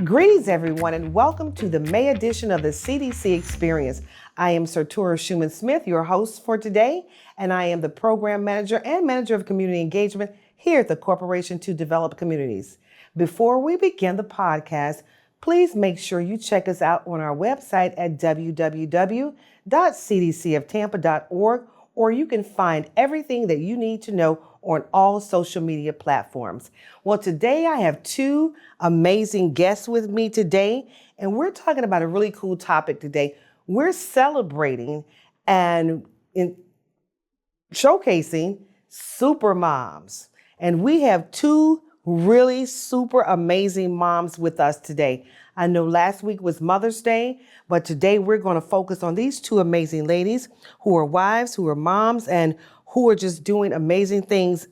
Greetings, everyone, and welcome to the May edition of the CDC Experience. I am Sertura Schumann-Smith, your host for today, and I am the Program Manager and Manager of Community Engagement here at the Corporation to Develop Communities. Before we begin the podcast, please make sure you check us out on our website at www.cdcoftampa.org, or you can find everything that you need to know on all social media platforms. Well, today I have two amazing guests with me today, and we're talking about a really cool topic today. We're celebrating and showcasing super moms, and we have two really super amazing moms with us today. I know last week was Mother's Day, but today we're going to focus on these two amazing ladies who are wives, who are moms, and who are just doing amazing things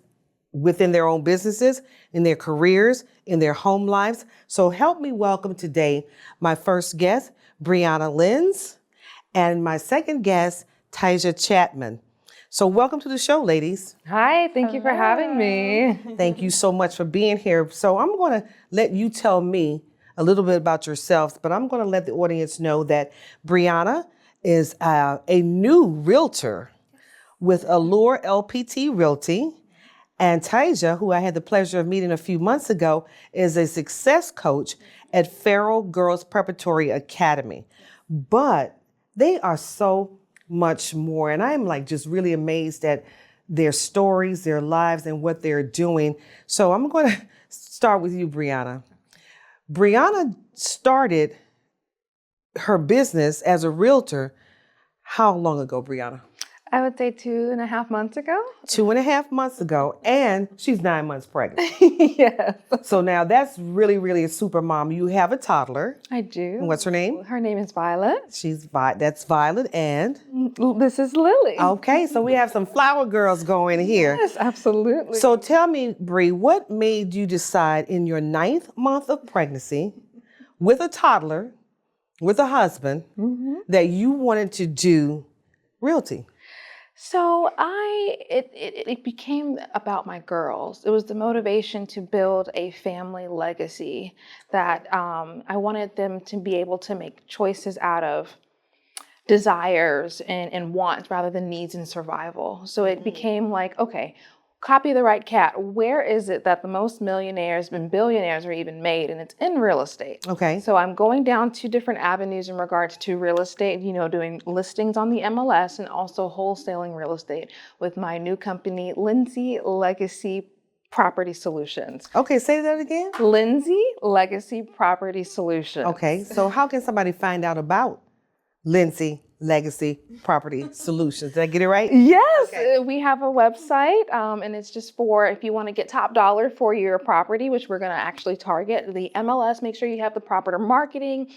within their own businesses, in their careers, in their home lives. So help me welcome today my first guest, Brianna Lenz, and my second guest, Taija Chapman. So welcome to the show, ladies. Hi, thank you for having me. Thank you so much for being here. So I'm going to let you tell me a little bit about yourselves, but I'm going to let the audience know that Brianna is a new realtor with Allure LPT Realty, and Taija, who I had the pleasure of meeting a few months ago, is a success coach at Farrell Girls Preparatory Academy. But they are so much more, and I'm just really amazed at their stories, their lives, and what they're doing. So I'm going to start with you, Brianna. Brianna started her business as a realtor how long ago, Brianna? I would say 2.5 months ago. 2.5 months ago, and she's 9 months pregnant. Yes. So now that's really, really a super mom. You have a toddler. I do. And what's her name? Her name is Violet. That's Violet, and? This is Lily. Okay, so we have some flower girls going here. Yes, absolutely. So tell me, Bri, what made you decide in your 9th month of pregnancy with a toddler, with a husband, that you wanted to do realty? So it became about my girls. It was the motivation to build a family legacy that I wanted them to be able to make choices out of desires and wants rather than needs and survival. So it became like, okay, copy the right cat. Where is it that the most millionaires and billionaires are even made? And it's in real estate. Okay. So I'm going down 2 different avenues in regards to real estate, doing listings on the MLS and also wholesaling real estate with my new company, Lindsay Legacy Property Solutions. Okay, say that again. Lindsay Legacy Property Solutions. Okay, so how can somebody find out about Lindsay Legacy Property Solutions? Did I get it right? Yes, okay. We have a website, and it's just for if you want to get top dollar for your property, which we're going to actually target the MLS. Make sure you have the proper marketing,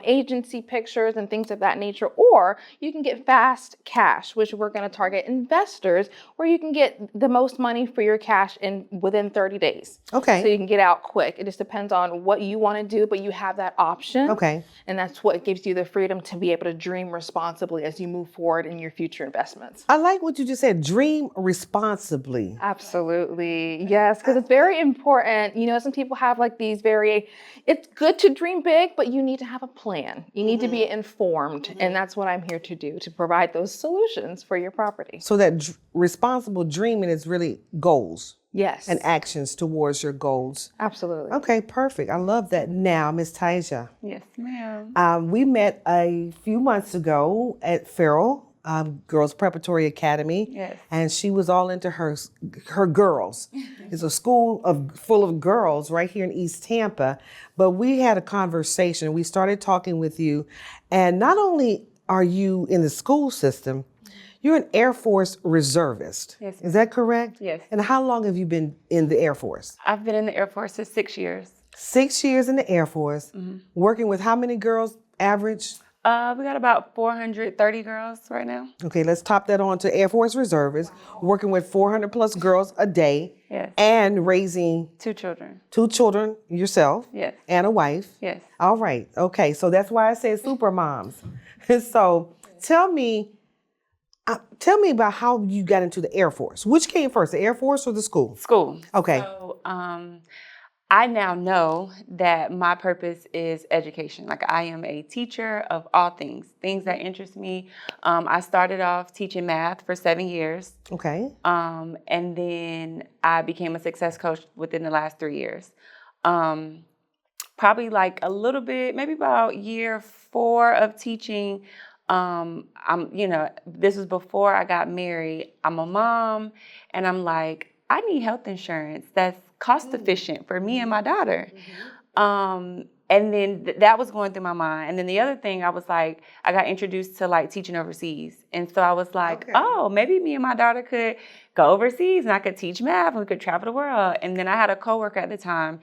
agency pictures, and things of that nature. Or you can get fast cash, which we're going to target investors, where you can get the most money for your cash within 30 days. Okay. So you can get out quick. It just depends on what you want to do, but you have that option. Okay. And that's what gives you the freedom to be able to dream responsibly as you move forward in your future investments. I like what you just said, dream responsibly. Absolutely. Yes, because it's very important. Some people have it's good to dream big, but you need to have a plan. You need to be informed. And that's what I'm here to do, to provide those solutions for your property. So that responsible dreaming is really goals. Yes. And actions towards your goals. Absolutely. Okay, perfect. I love that. Now, Miss Taija. Yes, ma'am. We met a few months ago at Farrell Girls Preparatory Academy. Yes. And she was all into her girls. It's a school full of girls right here in East Tampa. But we had a conversation. We started talking with you. And not only are you in the school system, you're an Air Force reservist. Yes. Is that correct? Yes. And how long have you been in the Air Force? I've been in the Air Force for 6 years. 6 years in the Air Force. Working with how many girls average? We got about 430 girls right now. Okay, let's top that on to Air Force reservists, working with 400 plus girls a day. Yes. And raising 2 children. 2 children yourself. Yes. And a wife. Yes. All right. Okay, so that's why I said super moms. So tell me about how you got into the Air Force. Which came first, the Air Force or the school? School. Okay. So I now know that my purpose is education. Like I am a teacher of all things that interest me. I started off teaching math for 7 years. Okay. And then I became a success coach within the last 3 years. Probably like a little bit, maybe about year 4 of teaching. This was before I got married. I'm a mom, and I'm like, I need health insurance that's cost efficient for me and my daughter. And then that was going through my mind. And then the other thing, I was like, I got introduced to like teaching overseas. And so I was like, oh, maybe me and my daughter could go overseas and I could teach math and we could travel the world. And then I had a coworker at the time.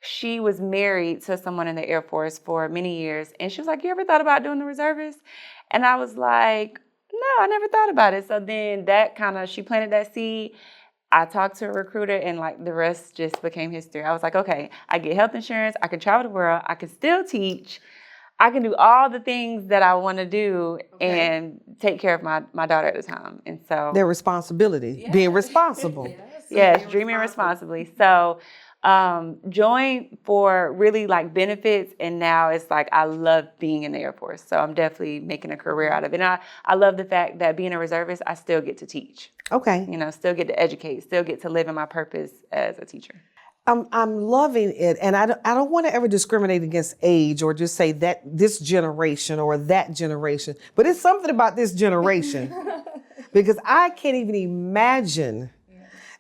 She was married to someone in the Air Force for many years. And she was like, you ever thought about doing the reservist? And I was like, no, I never thought about it. So then she planted that seed. I talked to a recruiter and like the rest just became history. I was like, okay, I get health insurance. I can travel the world. I can still teach. I can do all the things that I want to do and take care of my daughter at the time. And so Their responsibility, being responsible. yes, dreaming responsibly. So joined for really like benefits, and now it's like I love being in the Air Force. So I'm definitely making a career out of it. And I love the fact that being a reservist, I still get to teach. Okay. Still get to educate, still get to live in my purpose as a teacher. I'm loving it, and I don't want to ever discriminate against age or just say that this generation or that generation, but it's something about this generation because I can't even imagine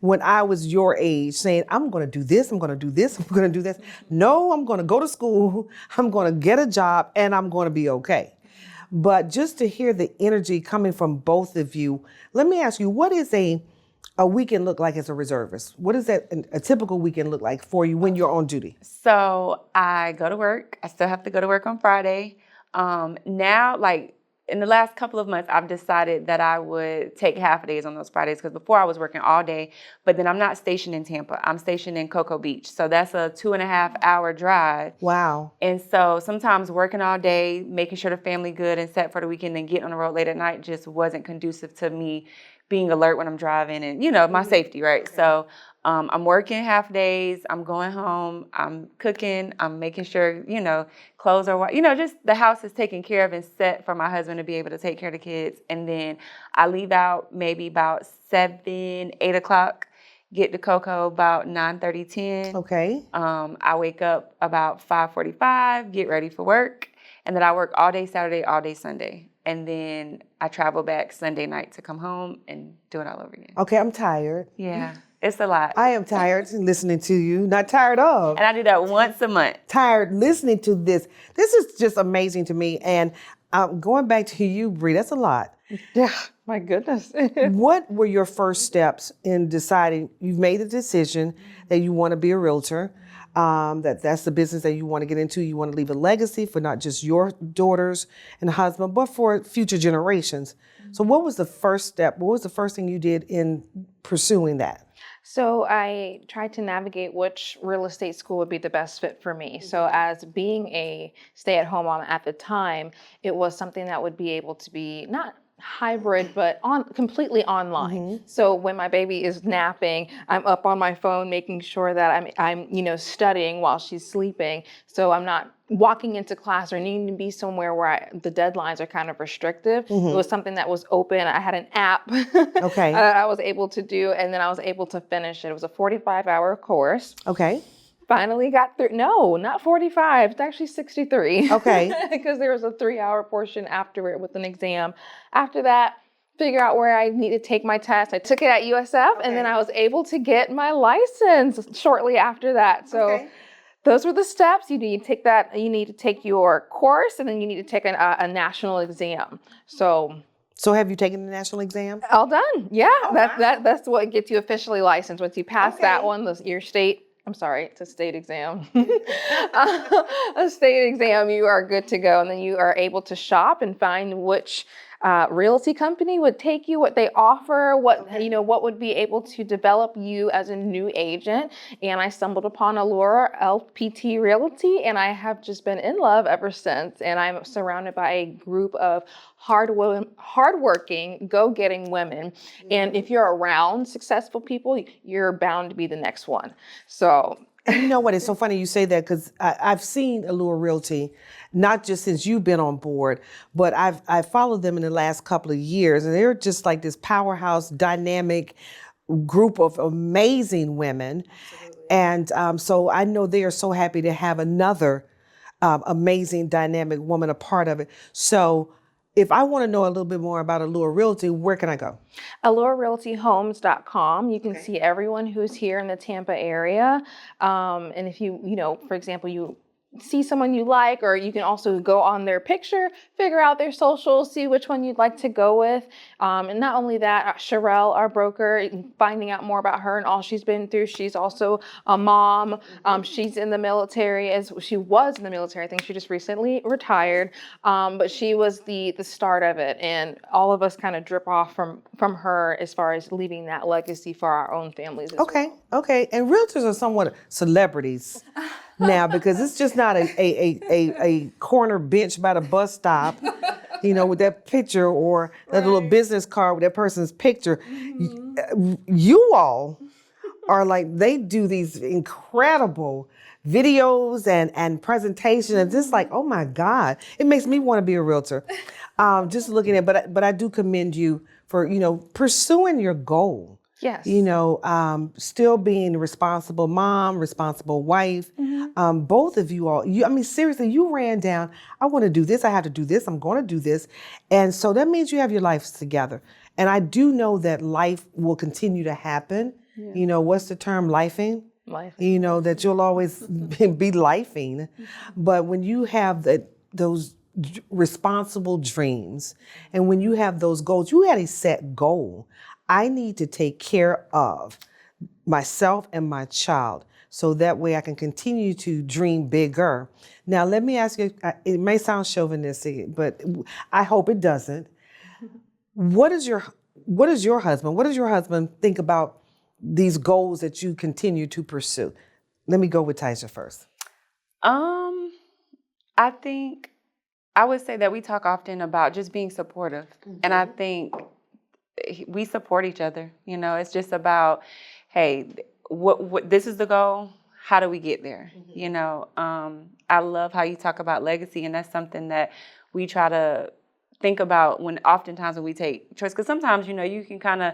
when I was your age saying, I'm going to do this, I'm going to do this, I'm going to do this. No, I'm going to go to school, I'm going to get a job, and I'm going to be okay. But just to hear the energy coming from both of you, let me ask you, what is a weekend look like as a reservist? What does a typical weekend look like for you when you're on duty? So I go to work. I still have to go to work on Friday. Now, like in the last couple of months, I've decided that I would take half a days on those Fridays because before I was working all day, but then I'm not stationed in Tampa. I'm stationed in Cocoa Beach. So that's a 2.5-hour drive. Wow. And so sometimes working all day, making sure the family good and set for the weekend and getting on the road late at night just wasn't conducive to me being alert when I'm driving and, my safety, right? Okay. So I'm working half days, I'm going home, I'm cooking, I'm making sure, clothes are, just the house is taken care of and set for my husband to be able to take care of the kids. And then I leave out maybe about 7, 8 o'clock, get to Cocoa about 9:30, 10. Okay. I wake up about 5:45, get ready for work. And then I work all day Saturday, all day Sunday. And then I travel back Sunday night to come home and do it all over again. Okay, I'm tired. Yeah, it's a lot. I am tired listening to you. Not tired of. And I do that once a month. Tired listening to this. This is just amazing to me. And going back to you, Bree, that's a lot. Yeah, my goodness. What were your first steps in deciding you've made the decision that you want to be a realtor? That's the business that you want to get into. You want to leave a legacy for not just your daughters and husband, but for future generations. So what was the first step? What was the first thing you did in pursuing that? So I tried to navigate which real estate school would be the best fit for me. So as being a stay-at-home mom at the time, it was something that would be able to be not hybrid, but completely online. Mm-hmm. So when my baby is napping, I'm up on my phone making sure that I'm studying while she's sleeping. So I'm not walking into class or needing to be somewhere where the deadlines are kind of restrictive. Mm-hmm. It was something that was open. I had an app okay. I was able to do, and then I was able to finish it. It was a 45-hour course. Okay. Finally got through. No, not 45. It's actually 63. Okay. Because there was a 3-hour portion after it with an exam. After that, figure out where I need to take my test. I took it at USF, and then I was able to get my license shortly after that. So those were the steps. You need to take that. You need to take your course, and then you need to take a national exam. So have you taken the national exam? All done. Yeah, that's what gets you officially licensed. Once you pass that one, your state. I'm sorry, it's a state exam. A state exam, you are good to go. And then you are able to shop and find which realty company would take you, what they offer, what would be able to develop you as a new agent. And I stumbled upon Allura LPT Realty, and I have just been in love ever since. And I'm surrounded by a group of hardworking, go-getting women. And if you're around successful people, you're bound to be the next one. So And you know what? It's so funny you say that because I've seen Allure Realty, not just since you've been on board, but I've followed them in the last couple of years, and they're just like this powerhouse, dynamic group of amazing women. And so I know they are so happy to have another amazing, dynamic woman a part of it. So if I want to know a little bit more about Allure Realty, where can I go? AllureRealtyHomes.com. You can see everyone who's here in the Tampa area. And if for example, you see someone you like, or you can also go on their picture, figure out their socials, see which one you'd like to go with. And not only that, Sherelle, our broker, finding out more about her and all she's been through. She's also a mom. She's in the military, as she was in the military. I think she just recently retired. But she was the start of it. And all of us kind of drip off from her as far as leaving that legacy for our own families as well. Okay. And realtors are somewhat celebrities now, because it's just not a corner bench by the bus stop, with that picture, or that little business card with that person's picture. You all are like, they do these incredible videos and presentations, and just like, oh my God, it makes me want to be a realtor. Just looking at, but I do commend you for, pursuing your goal. Yes. Still being a responsible mom, responsible wife. Both of you all, seriously, you ran down, I want to do this, I have to do this, I'm going to do this. And so that means you have your lives together. And I do know that life will continue to happen. Yeah. What's the term, lifing? Life. That you'll always be lifing. But when you have those responsible dreams, and when you have those goals, you had a set goal. I need to take care of myself and my child, so that way I can continue to dream bigger. Now, let me ask you, it may sound chauvinistic, but I hope it doesn't. What does your husband think about these goals that you continue to pursue? Let me go with Taisha first. I think I would say that we talk often about just being supportive. And I think we support each other. It's just about, hey, what this is the goal. How do we get there? I love how you talk about legacy, and that's something that we try to think about oftentimes when we take choice. Because sometimes, you can kind of,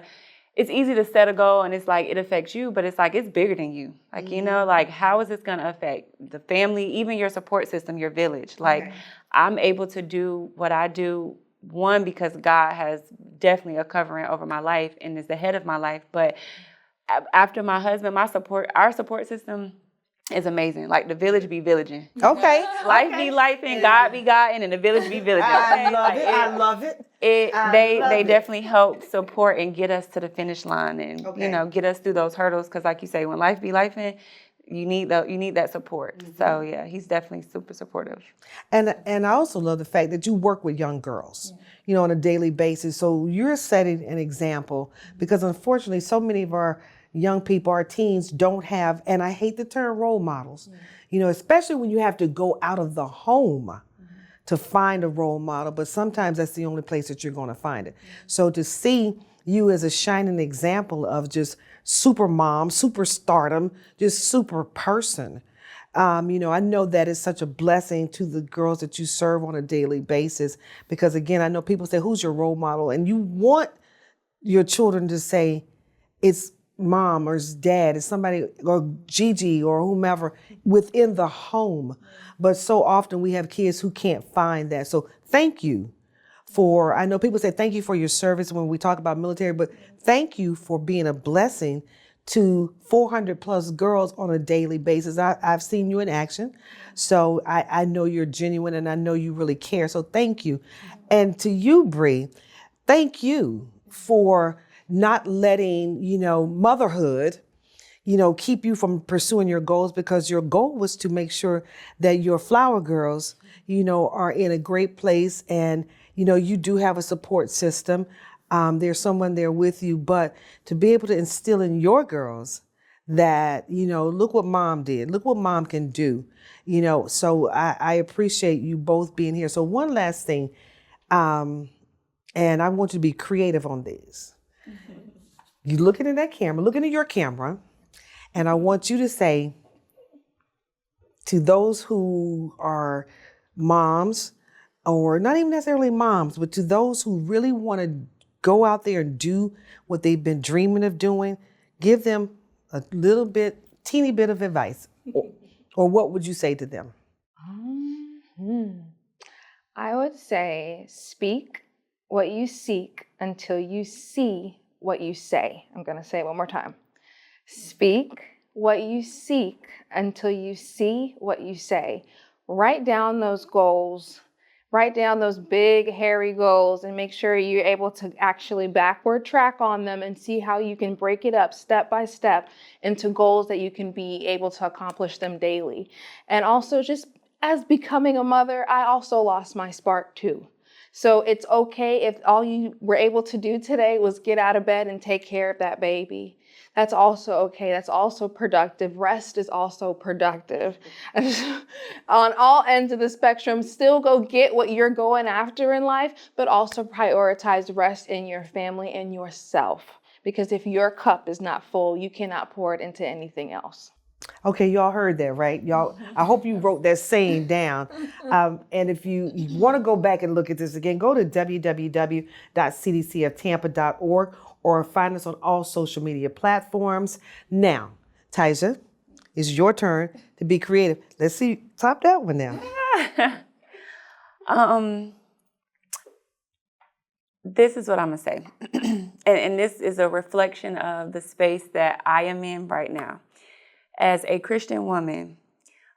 it's easy to set a goal and it's like it affects you, but it's like it's bigger than you. Like, like how is this going to affect the family, even your support system, your village? Like, I'm able to do what I do, one, because God has definitely a covering over my life and is the head of my life. But after my husband, our support system is amazing. Like, the village be villaging. Okay. Life be life and God be God, and the village be villaging. I love it. They definitely help support and get us to the finish line, and get us through those hurdles. Because like you say, when life be life, you need that support. So yeah, he's definitely super supportive. And I also love the fact that you work with young girls, on a daily basis. So you're setting an example, because unfortunately, so many of our young people, our teens, don't have, and I hate the term role models, especially when you have to go out of the home to find a role model, but sometimes that's the only place that you're going to find it. So to see you as a shining example of just super mom, super stardom, just super person, I know that is such a blessing to the girls that you serve on a daily basis, because again, I know people say, who's your role model? And you want your children to say, it's mom or it's dad, it's somebody, or Gigi or whomever within the home. But so often we have kids who can't find that. So thank you for, I know people say thank you for your service when we talk about military, but thank you for being a blessing to 400 plus girls on a daily basis. I've seen you in action. So I know you're genuine, and I know you really care. So thank you. And to you, Bree, thank you for not letting, motherhood, keep you from pursuing your goals, because your goal was to make sure that your flower girls, are in a great place, and, you do have a support system. There's someone there with you, but to be able to instill in your girls that, look what mom did, look what mom can do, so I appreciate you both being here. So one last thing, and I want you to be creative on this. You looking at that camera, looking at your camera, and I want you to say, to those who are moms, or not even necessarily moms, but to those who really want to go out there and do what they've been dreaming of doing, give them a little bit, teeny bit of advice. Or what would you say to them? I would say speak what you seek until you see what you say. I'm going to say it one more time. Speak what you seek until you see what you say. Write down those goals. Write down those big, hairy goals and make sure you're able to actually backward track on them and see how you can break it up step by step into goals that you can be able to accomplish them daily. And also, just as becoming a mother, I also lost my spark too. So it's okay if all you were able to do today was get out of bed and take care of that baby. That's also okay. That's also productive. Rest is also productive. On all ends of the spectrum, still go get what you're going after in life, but also prioritize rest in your family and yourself. Because if your cup is not full, you cannot pour it into anything else. Okay, y'all heard that, right? Y'all, I hope you wrote that saying down. And if you want to go back and look at this again, go to www.cdcoftampa.org or find us on all social media platforms. Now, Taisha, it's your turn to be creative. Let's see, top that one now. This is what I'm gonna say. and this is a reflection of the space that I am in right now. As a Christian woman,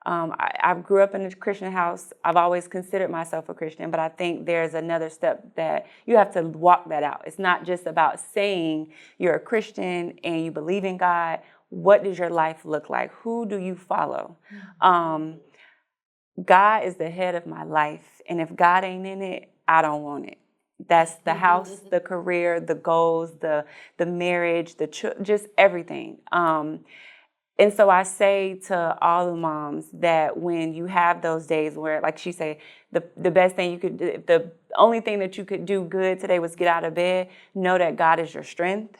I grew up in a Christian house. I've always considered myself a Christian, but I think there's another step that you have to walk that out. It's not just about saying you're a Christian and you believe in God. What does your life look like? Who do you follow? God is the head of my life, and if God ain't in it, I don't want it. That's the house, the career, the goals, the marriage, just everything. And so I say to all the moms that when you have those days where, like she said, the best thing you could do, the only thing that you could do good today was get out of bed, know that God is your strength.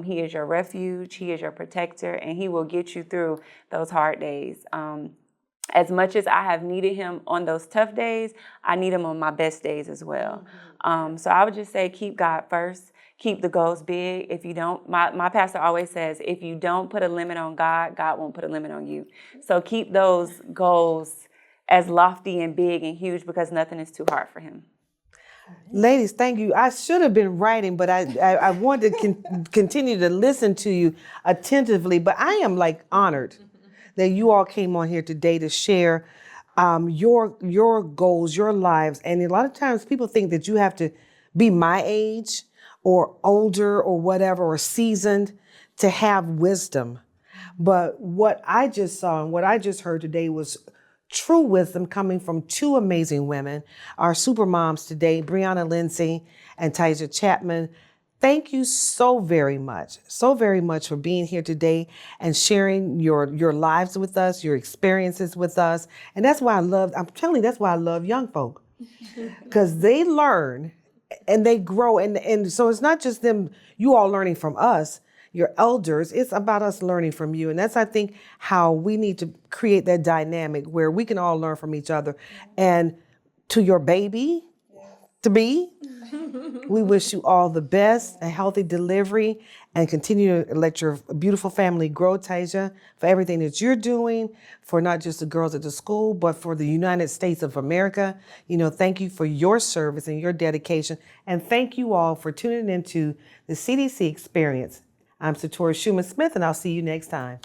He is your refuge. He is your protector, and he will get you through those hard days. As much as I have needed him on those tough days, I need him on my best days as well. So I would just say keep God first. Keep the goals big. If you don't, my pastor always says, if you don't put a limit on God, God won't put a limit on you. So keep those goals as lofty and big and huge because nothing is too hard for him. Ladies, thank you. I should have been writing, but I wanted to continue to listen to you attentively. But I am honored that you all came on here today to share your goals, your lives. And a lot of times people think that you have to be my age or older or whatever, or seasoned to have wisdom. But what I just saw and what I just heard today was true wisdom coming from two amazing women, our super moms today, Brianna Lindsay and Taisha Chapman. Thank you so very much for being here today and sharing your lives with us, your experiences with us. And that's why I'm telling you, that's why I love young folk, because they learn and they grow. And so it's not just them, you all learning from us, your elders, it's about us learning from you. And that's, I think, how we need to create that dynamic where we can all learn from each other. And to your baby to be, we wish you all the best, a healthy delivery, and continue to let your beautiful family grow, Taisha, for everything that you're doing, for not just the girls at the school, but for the United States of America. Thank you for your service and your dedication. And thank you all for tuning into the CDC Experience. I'm Satori Schumann-Smith, and I'll see you next time.